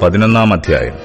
11 അധ്യായം.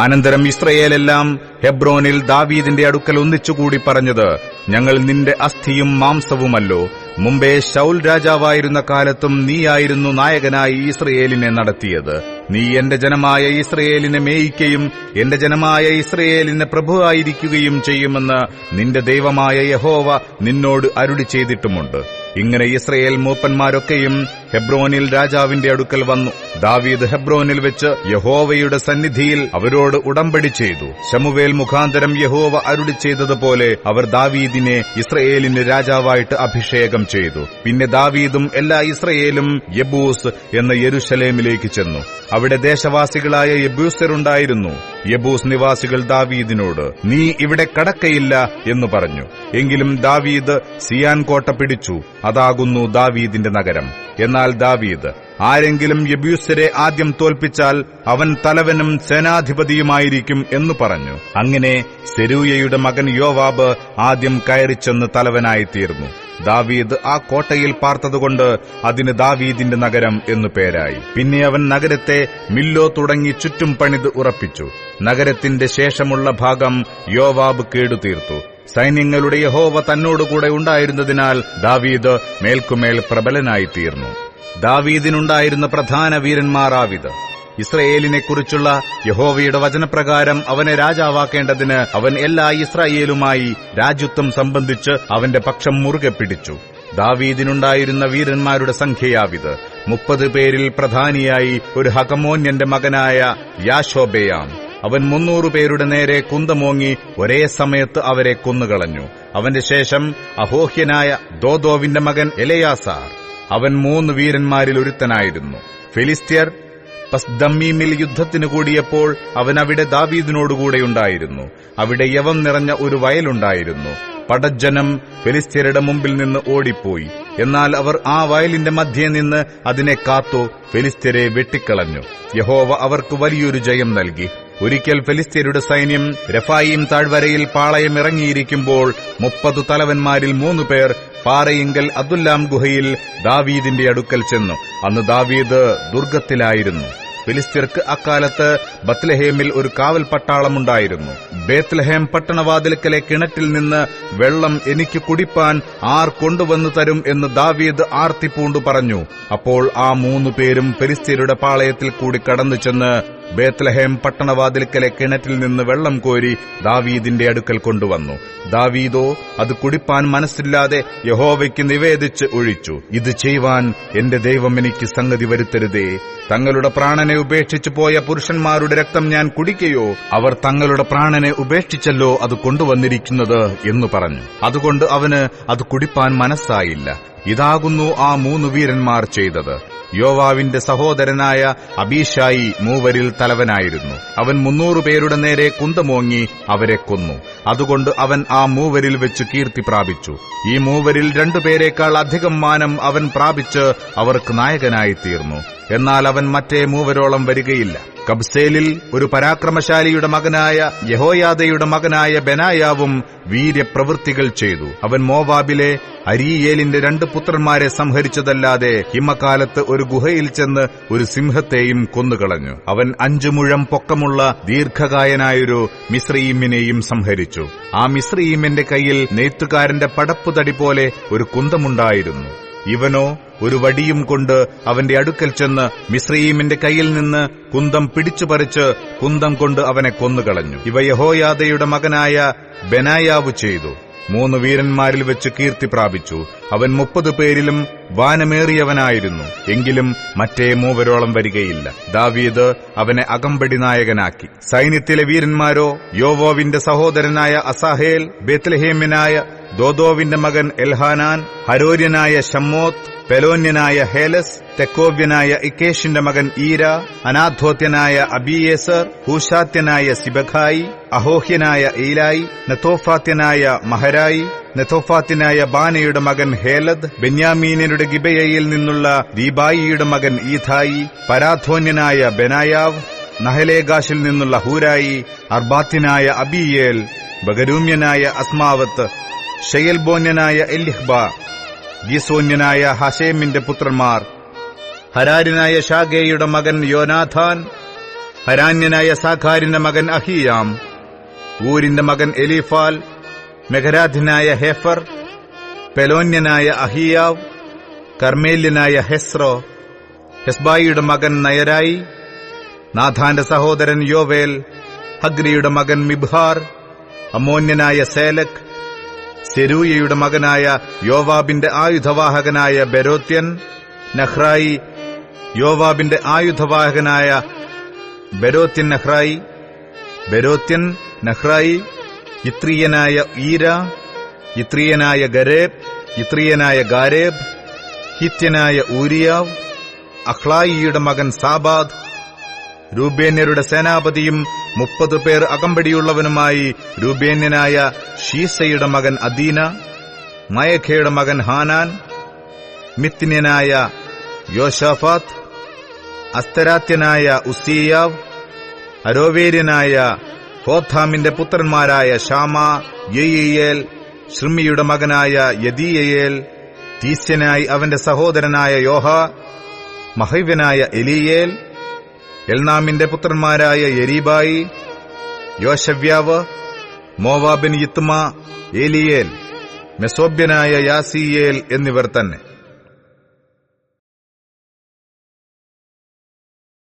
അനന്തരം ഇസ്രായേലെല്ലാം ഹെബ്രോനിൽ ദാവീദിന്റെ അടുക്കൽ ഒന്നിച്ചുകൂടി പറഞ്ഞത്, ഞങ്ങൾ നിന്റെ അസ്ഥിയും മാംസവുമല്ലോ. മുമ്പേ ശൗൽ രാജാവായിരുന്ന കാലത്തും നീയായിരുന്നു നായകനായി ഇസ്രായേലിനെ നടത്തിയത്. നീ എന്റെ ജനമായ ഇസ്രായേലിനെ മേയിക്കുകയും എന്റെ ജനമായ ഇസ്രായേലിന് പ്രഭുവായിരിക്കുകയും ചെയ്യുമെന്ന് നിന്റെ ദൈവമായ യഹോവ നിന്നോട് അരുളി ചെയ്തിട്ടുമുണ്ട്. ഇങ്ങനെ ഇസ്രായേൽ മൂപ്പന്മാരൊക്കെയും ഹെബ്രോനിൽ രാജാവിന്റെ അടുക്കൽ വന്നു. ദാവീദ് ഹെബ്രോനിൽ വെച്ച് യഹോവയുടെ സന്നിധിയിൽ അവരോട് ഉടമ്പടി ചെയ്തു. ശമൂവേൽ മുഖാന്തരം യഹോവ അരുളി ചെയ്തതുപോലെ അവർ ദാവീദിനെ ഇസ്രായേലിന് രാജാവായിട്ട് അഭിഷേകം ചെയ്തു. പിന്നെ ദാവീദും എല്ലാ ഇസ്രായേലും യെബൂസ് എന്ന യെരൂശലേമിലേക്ക് ചെന്നു. അവിടെ ദേശവാസികളായ യെബൂസ്യരുണ്ടായിരുന്നു. യെബൂസ് നിവാസികൾ ദാവീദിനോട്, നീ ഇവിടെ കടക്കയില്ല എന്ന് പറഞ്ഞു. എങ്കിലും ദാവീദ് സിയാൻ കോട്ട പിടിച്ചു. അതാകുന്നു ദാവീദിന്റെ നഗരം. എന്നാൽ ദാവീദ്, ആരെങ്കിലും യെബൂസ്യരെ ആദ്യം തോൽപ്പിച്ചാൽ അവൻ തലവനും സേനാധിപതിയുമായിരിക്കും എന്ന് പറഞ്ഞു. അങ്ങനെ സെരൂയയുടെ മകൻ യോവാബ് ആദ്യം കയറിച്ചെന്ന് തലവനായിത്തീർന്നു. ദാവീദ് ആ കോട്ടയിൽ പാർത്തതുകൊണ്ട് അതിന് ദാവീദിന്റെ നഗരം എന്നു പേരായി. പിന്നെ അവൻ നഗരത്തെ മില്ലോ തുടങ്ങി ചുറ്റും പണിത് ഉറപ്പിച്ചു. നഗരത്തിന്റെ ശേഷമുള്ള ഭാഗം യോവാബ് കേടുതീർത്തു. സൈന്യങ്ങളുടെ യഹോവ തന്നോടുകൂടെ ഉണ്ടായിരുന്നതിനാൽ ദാവീദ് മേൽക്കുമേൽ പ്രബലനായിത്തീർന്നു. ദാവീദിനുണ്ടായിരുന്ന പ്രധാന വീരന്മാരാവിത്. ഇസ്രായേലിനെക്കുറിച്ചുള്ള യഹോവയുടെ വചനപ്രകാരം അവനെ രാജാവാക്കേണ്ടതിന് അവൻ എല്ലാ ഇസ്രായേലുമായി രാജ്യത്വം സംബന്ധിച്ച് അവന്റെ പക്ഷം മുറുകെ പിടിച്ചു. ദാവീദിനുണ്ടായിരുന്ന വീരന്മാരുടെ സംഖ്യയാവിത്. 30 പേരിൽ പ്രധാനിയായി ഒരു ഹകമോന്യന്റെ മകനായ യാശോബെയാം. അവൻ 300 പേരുടെ നേരെ കുന്തമോങ്ങി ഒരേ സമയത്ത് അവരെ കൊന്നുകളഞ്ഞു. അവന്റെ ശേഷം അഹോഹ്യനായ ദോദോവിന്റെ മകൻ എലെയാസാർ. അവൻ 3 വീരന്മാരിൽ ഒരുത്തനായിരുന്നു. ഫെലിസ്ത്യർ പസ്ദമ്മീമിൽ യുദ്ധത്തിന് കൂടിയപ്പോൾ അവൻ അവിടെ ദാവീദിനോടുകൂടെയുണ്ടായിരുന്നു. അവിടെ യവം നിറഞ്ഞ ഒരു വയലുണ്ടായിരുന്നു. പടജ്ജനം ഫെലിസ്ത്യരുടെ മുമ്പിൽ നിന്ന് ഓടിപ്പോയി. എന്നാൽ അവർ ആ വയലിന്റെ മധ്യേ നിന്ന് അതിനെ കാത്തു ഫെലിസ്ത്യരെ വെട്ടിക്കളഞ്ഞു. യഹോവ അവർക്ക് വലിയൊരു ജയം നൽകി. ഒരിക്കൽ ഫെലിസ്ത്യരുടെ സൈന്യം രഫായീം താഴ്വരയിൽ പാളയം ഇറങ്ങിയിരിക്കുമ്പോൾ 30 തലവന്മാരിൽ 3 പേർ പാറയിങ്കൽ അദുല്ലാം ഗുഹയിൽ ദാവീദിന്റെ അടുക്കൽ ചെന്നു. അന്ന് ദാവീദ് ദുർഗത്തിലായിരുന്നു. ഫെലിസ്ത്യർക്ക് അക്കാലത്ത് ബത്ലഹേമിൽ ഒരു കാവൽ പട്ടാളമുണ്ടായിരുന്നു. ബേത്ലഹേം പട്ടണവാതിൽക്കലെ കിണറ്റിൽ നിന്ന് വെള്ളം എനിക്ക് കുടിപ്പാൻ ആർ കൊണ്ടുവന്നു തരും എന്ന് ദാവീദ് ആർത്തിപ്പൂണ്ടു പറഞ്ഞു. അപ്പോൾ ആ 3 പേരും ഫെലിസ്ത്യരുടെ പാളയത്തിൽ കൂടി കടന്നു ചെന്ന് ബേത്ലഹേം പട്ടണവാതിൽക്കലെ കിണറ്റിൽ നിന്ന് വെള്ളം കോരി ദാവീദിന്റെ അടുക്കൽ കൊണ്ടുവന്നു. ദാവീദോ അത് കുടിപ്പാൻ മനസ്സില്ലാതെ യഹോവയ്ക്ക് നിവേദിച്ച് ഒഴിച്ചു. ഇത് ചെയ്യുവാൻ എന്റെ ദൈവം എനിക്ക് സംഗതി വരുത്തരുതേ. തങ്ങളുടെ പ്രാണനെ ഉപേക്ഷിച്ചു പോയ പുരുഷന്മാരുടെ രക്തം ഞാൻ കുടിക്കയോ? അവർ തങ്ങളുടെ പ്രാണനെ ഉപേക്ഷിച്ചല്ലോ അത് കൊണ്ടുവന്നിരിക്കുന്നത് എന്നു പറഞ്ഞു. അതുകൊണ്ട് അവന് അത് കുടിപ്പാൻ മനസ്സായില്ല. ഇതാകുന്നു ആ 3 വീരന്മാർ ചെയ്തത്. യോവാവിന്റെ സഹോദരനായ അബീശായി മൂവരിൽ തലവനായിരുന്നു. അവൻ 300 പേരുടെ നേരെ കുന്തമോങ്ങി അവരെ കൊന്നു. അതുകൊണ്ട് അവൻ ആ മൂവരിൽ വെച്ച് കീർത്തി പ്രാപിച്ചു. ഈ മൂവരിൽ 2 പേരെക്കാൾ അധികം മാനം അവൻ പ്രാപിച്ച് അവർക്ക് നായകനായിത്തീർന്നു. എന്നാൽ അവൻ മറ്റേ മൂവരോളം വരികയില്ല. കബ്സേലിൽ ഒരു പരാക്രമശാലിയുടെ മകനായ യഹോയാദയുടെ മകനായ ബെനായാവും വീര്യപ്രവൃത്തികൾ ചെയ്തു. അവൻ മോവാബിലെ അരീയേലിന്റെ 2 പുത്രന്മാരെ സംഹരിച്ചതല്ലാതെ ഹിമകാലത്ത് ഒരു ഗുഹയിൽ ചെന്ന് ഒരു സിംഹത്തെയും കൊന്നുകളഞ്ഞു. അവൻ 5 മുഴം പൊക്കമുള്ള ദീർഘകായനായൊരു മിസ്രയീമിനെയും സംഹരിച്ചു. ആ മിസ്രയീമിന്റെ കയ്യിൽ നെയ്ത്തുകാരന്റെ പടപ്പുതടി പോലെ ഒരു കുന്തമുണ്ടായിരുന്നു. ഇവനോ ഒരു വടിയും കൊണ്ട് അവന്റെ അടുക്കൽ ചെന്ന് മിസ്രയീമിന്റെ കയ്യിൽ നിന്ന് കുന്തം പിടിച്ചുപറിച്ച് കുന്തം കൊണ്ട് അവനെ കൊന്നുകളഞ്ഞു. ഇവ യഹോയാദയുടെ മകനായ ബെനായാവ് ചെയ്തു. 3 വീരന്മാരിൽ വെച്ച് കീർത്തി പ്രാപിച്ചു. അവൻ 30 പേരിലും വാനമേറിയവനായിരുന്നു. എങ്കിലും മറ്റേ മൂവരോളം വരികയില്ല. ദാവീദ് അവനെ അകമ്പടി നായകനാക്കി. സൈന്യത്തിലെ വീരന്മാരോ യോവോവിന്റെ സഹോദരനായ അസാഹേൽ, ബേത്ലഹേമ്യനായ ദോദോവിന്റെ മകൻ എൽഹാനാൻ, ഹരോര്യനായ ശമ്മോത്ത്, പെലോന്യനായ ഹേലസ്, തെക്കോവ്യനായ ഇക്കേഷിന്റെ മകൻ ഈര, അനാഥോത്യനായ അബിയേസർ, ഹൂഷാത്യനായ സിബഖായി, അഹോഹ്യനായ ഈലായി, നെതോഫാത്യനായ മഹരായി, നെതോഫാത്യനായ ബാനയുടെ മകൻ ഹേലദ്, ബെന്യാമീനരുടെ ഗിബയയിൽ നിന്നുള്ള ദീബായിയുടെ മകൻ ഈഥായി, പരാധോന്യനായ ബെനായാവ്, നഹലേഗാഷിൽ നിന്നുള്ള ഹൂരായി, അർബാത്യനായ അബിയേൽ, ബഗരൂമ്യനായ അസ്മാവത്ത്, ഷെയൽബോന്യനായ എല്ലിഹ്ബ, ഗീസോന്യനായ ഹശേമിന്റെ പുത്രന്മാർ, ഹരാരിനായ ഷാഗേയുടെ മകൻ യോനാഥാൻ, ഹരാന്യനായ സാഖാരിന്റെ മകൻ അഹിയാം, ഊരിന്റെ മകൻ എലീഫാൽ, മെഖരാഥ്യനായ ഹേഫർ, പെലോന്യനായ അഹിയാവ്, കർമ്മേല്യനായ ഹെസ്രോ, ഹെസ്ബായിയുടെ മകൻ നയരായി, നാഥാന്റെ സഹോദരൻ യോവേൽ, ഹഗ്രിയുടെ മകൻ മിബ്ഹാർ, അമ്മോന്യനായ സേലക്, സെരൂയയുടെ മകനായ യോവാബിന്റെ ആയുധവാഹകനായ ബെരോത്യൻ, നഹ്രായി, യോവാബിന്റെ ആയുധവാഹകനായ ബെരോത്യൻ നഹ്രായി, ബെരോത്യൻ നഹ്രായി, യിത്രീയനായ ഈര, യിത്രീയനായ ഗരേബ്, യിത്രീയനായ ഗാരേബ്, ഹിത്യനായ ഊരിയാവ്, അഹ്ലായിയുടെ മകൻ സാബാദ്. രൂബേന്യരുടെ സേനാപതിയും 30 പേർ അകമ്പടിയുള്ളവനുമായി രൂബേന്യനായ ഷീസയുടെ മകൻ അദീന, മയഖയുടെ മകൻ ഹാനാൻ, മിത്ന്യനായ യോശാഫാത്ത്, അസ്തരാത്യനായ ഉസ്സീയാവ്, അരോവേര്യനായ ഹോഥാമിന്റെ പുത്രന്മാരായ ഷാമ, യെയീയേൽ, ശൃമിയുടെ മകനായ യദീയേൽ, തീസ്യനായി അവന്റെ സഹോദരനായ യോഹ, മഹൈവനായ എലീയേൽ, എൽനാമിന്റെ പുത്രന്മാരായ യെരീബായി, യോശവ്യാവ്, മോവാബിൻ യിത്മ, ഏലിയേൽ, മെസോബ്യനായ യാസീയേൽ എന്നിവർ തന്നെ.